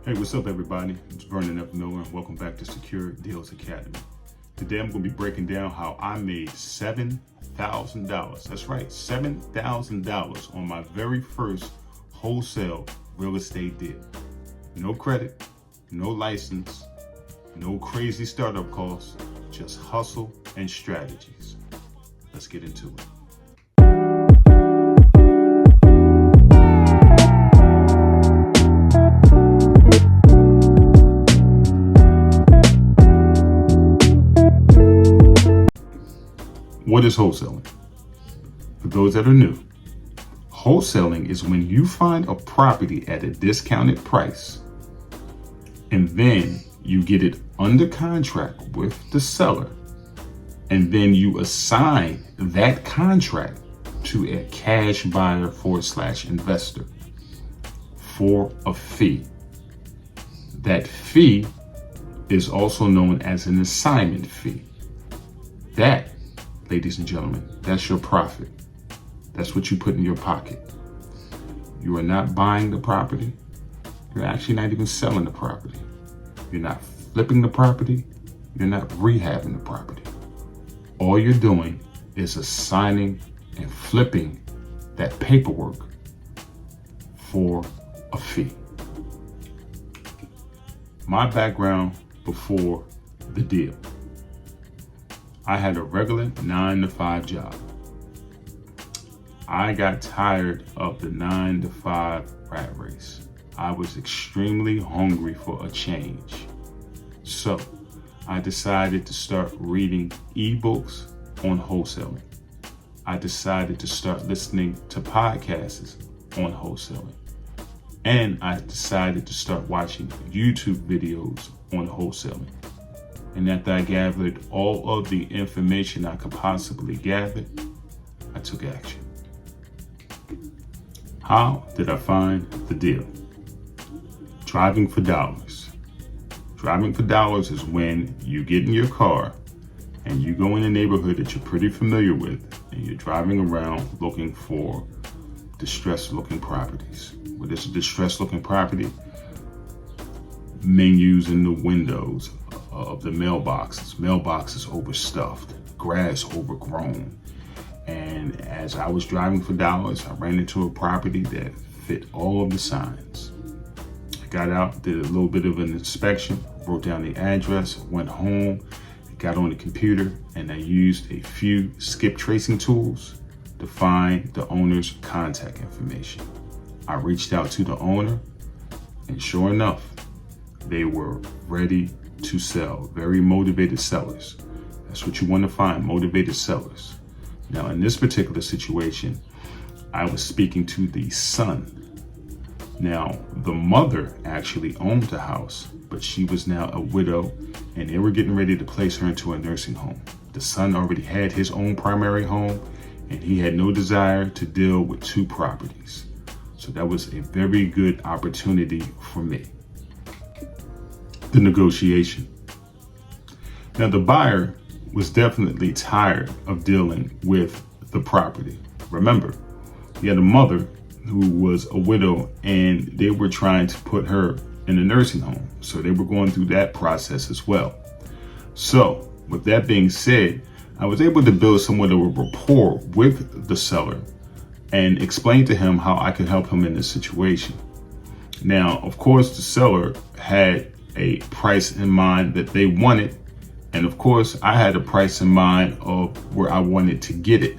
Hey, what's up, everybody? It's Vernon F. Miller, and welcome back to Secure Deals Academy. Today, I'm going to be breaking down how I made $7,000. That's right, $7,000 on my very first wholesale real estate deal. No credit, no license, no crazy startup costs, just hustle and strategies. Let's get into it. What is wholesaling? For those that are new, wholesaling is when you find a property at a discounted price and then you get it under contract with the seller, and then you assign that contract to a cash buyer / investor for a fee. That fee is also known as an assignment fee. That, ladies and gentlemen, that's your profit. That's what you put in your pocket. You are not buying the property. You're actually not even selling the property. You're not flipping the property. You're not rehabbing the property. All you're doing is assigning and flipping that paperwork for a fee. My background before the deal: I had a regular 9-to-5 job. I got tired of the 9-to-5 rat race. I was extremely hungry for a change. So I decided to start reading ebooks on wholesaling. I decided to start listening to podcasts on wholesaling. And I decided to start watching YouTube videos on wholesaling. And after I gathered all of the information I could possibly gather, I took action. How did I find the deal? Driving for dollars. Driving for dollars is when you get in your car and you go in a neighborhood that you're pretty familiar with, and you're driving around looking for distressed looking properties. What is a distressed looking property? Menus in the windows of the mailboxes overstuffed, grass overgrown. And as I was driving for dollars, I ran into a property that fit all of the signs. I got out, did a little bit of an inspection, wrote down the address, went home, got on the computer, and I used a few skip tracing tools to find the owner's contact information. I reached out to the owner, and sure enough, they were ready to sell. Very motivated sellers. That's what you want to find, motivated sellers. Now, in this particular situation, I was speaking to the son. Now, the mother actually owned the house, but she was now a widow, and they were getting ready to place her into a nursing home. The son already had his own primary home, and he had no desire to deal with two properties. So that was a very good opportunity for me. The negotiation. Now, the buyer was definitely tired of dealing with the property. Remember, he had a mother who was a widow, and they were trying to put her in a nursing home. So they were going through that process as well. So with that being said, I was able to build somewhat of a rapport with the seller and explain to him how I could help him in this situation. Now, of course, the seller had a price in mind that they wanted. And of course, I had a price in mind of where I wanted to get it,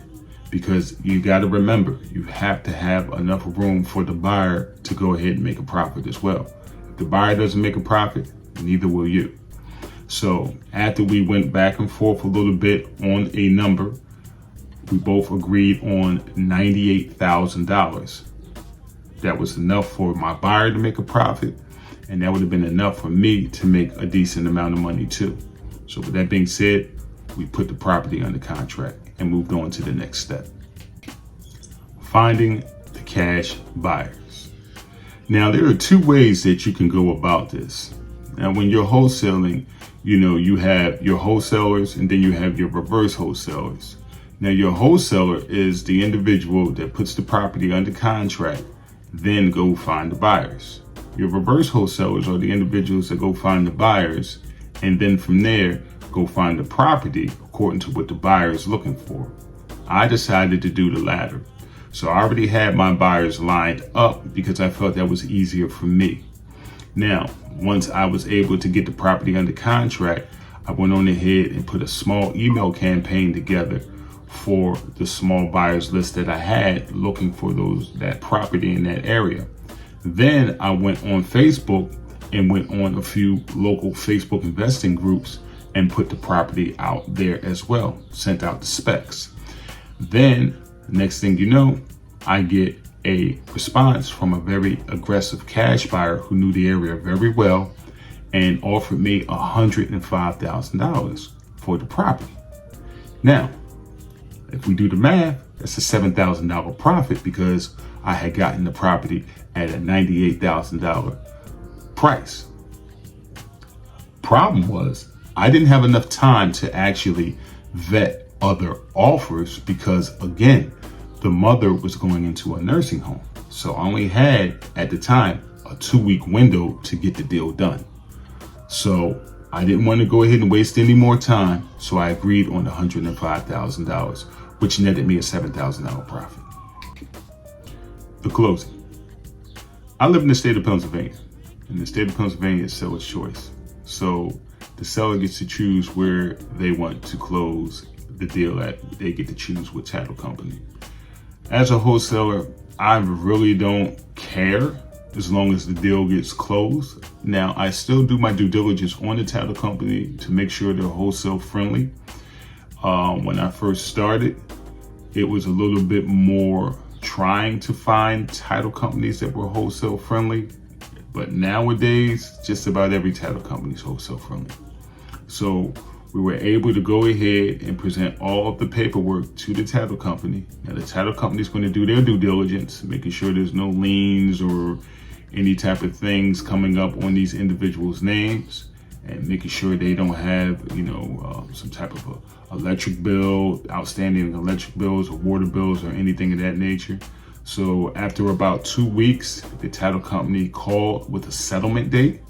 because you got to remember, you have to have enough room for the buyer to go ahead and make a profit as well. If the buyer doesn't make a profit, neither will you. So after we went back and forth a little bit on a number, we both agreed on $98,000. That was enough for my buyer to make a profit, and that would have been enough for me to make a decent amount of money too. So with that being said, we put the property under contract and moved on to the next step. Finding the cash buyers. Now, there are two ways that you can go about this. Now, when you're wholesaling, you have your wholesalers and then you have your reverse wholesalers. Now, your wholesaler is the individual that puts the property under contract, then go find the buyers. Your reverse wholesalers are the individuals that go find the buyers, and then from there, go find the property according to what the buyer is looking for. I decided to do the latter. So I already had my buyers lined up because I felt that was easier for me. Now, once I was able to get the property under contract, I went on ahead and put a small email campaign together for the small buyers list that I had looking for that property in that area. Then I went on Facebook and went on a few local Facebook investing groups and put the property out there as well, sent out the specs. Then, next thing you know, I get a response from a very aggressive cash buyer who knew the area very well and offered me $105,000 for the property. Now, if we do the math, that's a $7,000 profit because I had gotten the property at a $98,000 price. Problem was, I didn't have enough time to actually vet other offers because, again, the mother was going into a nursing home. So I only had, at the time, a 2-week window to get the deal done. So I didn't want to go ahead and waste any more time. So I agreed on $105,000, which netted me a $7,000 profit. The closing. I live in the state of Pennsylvania. And the state of Pennsylvania is seller's choice. So the seller gets to choose where they want to close the deal at. They get to choose what title company. As a wholesaler, I really don't care as long as the deal gets closed. Now, I still do my due diligence on the title company to make sure they're wholesale friendly. When I first started, it was a little bit more trying to find title companies that were wholesale friendly. But nowadays, just about every title company is wholesale friendly. So we were able to go ahead and present all of the paperwork to the title company. Now, the title company is going to do their due diligence, making sure there's no liens or any type of things coming up on these individuals' names, and making sure they don't have, some type of a electric bill, outstanding electric bills or water bills or anything of that nature. So after about 2 weeks, the title company called with a settlement date.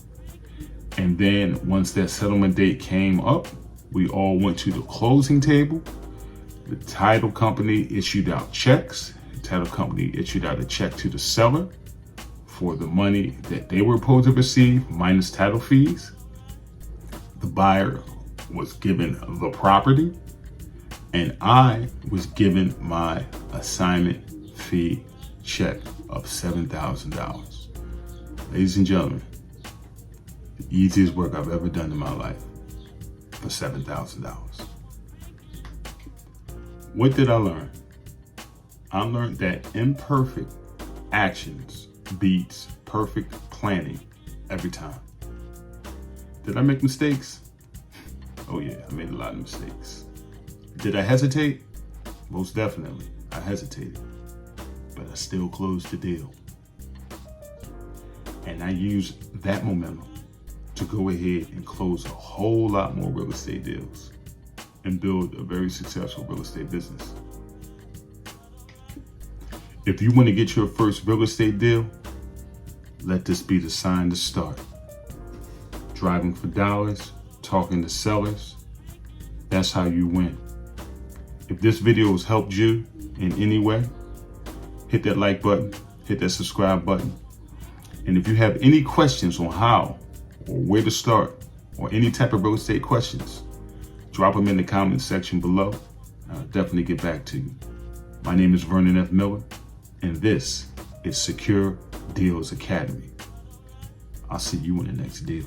And then once that settlement date came up, we all went to the closing table. The title company issued out checks. The title company issued out a check to the seller for the money that they were supposed to receive minus title fees. The buyer was given the property, and I was given my assignment fee check of $7,000. Ladies and gentlemen, the easiest work I've ever done in my life for $7,000. What did I learn? I learned that imperfect actions beats perfect planning every time. Did I make mistakes? Oh yeah, I made a lot of mistakes. Did I hesitate? Most definitely, I hesitated. But I still closed the deal. And I used that momentum to go ahead and close a whole lot more real estate deals and build a very successful real estate business. If you want to get your first real estate deal, let this be the sign to start. Driving for dollars, talking to sellers, that's how you win. If this video has helped you in any way, hit that like button, hit that subscribe button. And if you have any questions on how or where to start or any type of real estate questions, drop them in the comments section below. I'll definitely get back to you. My name is Vernon F. Miller, and this is Secure Deals Academy. I'll see you in the next deal.